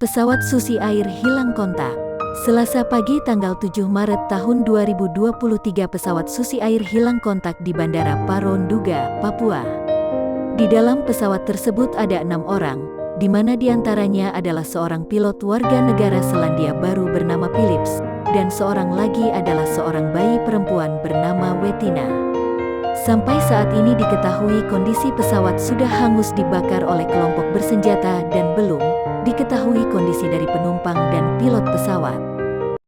Pesawat Susi Air hilang kontak. Selasa pagi tanggal 7 Maret tahun 2023 pesawat Susi Air hilang kontak di Bandara Paro Nduga, Papua. Di dalam pesawat tersebut ada 6 orang, di mana diantaranya adalah seorang pilot warga negara Selandia Baru bernama Philips, dan seorang lagi adalah seorang bayi perempuan bernama Wetina. Sampai saat ini diketahui kondisi pesawat sudah hangus dibakar oleh kelompok bersenjata dan belum diketahui kondisi dari penumpang dan pilot pesawat.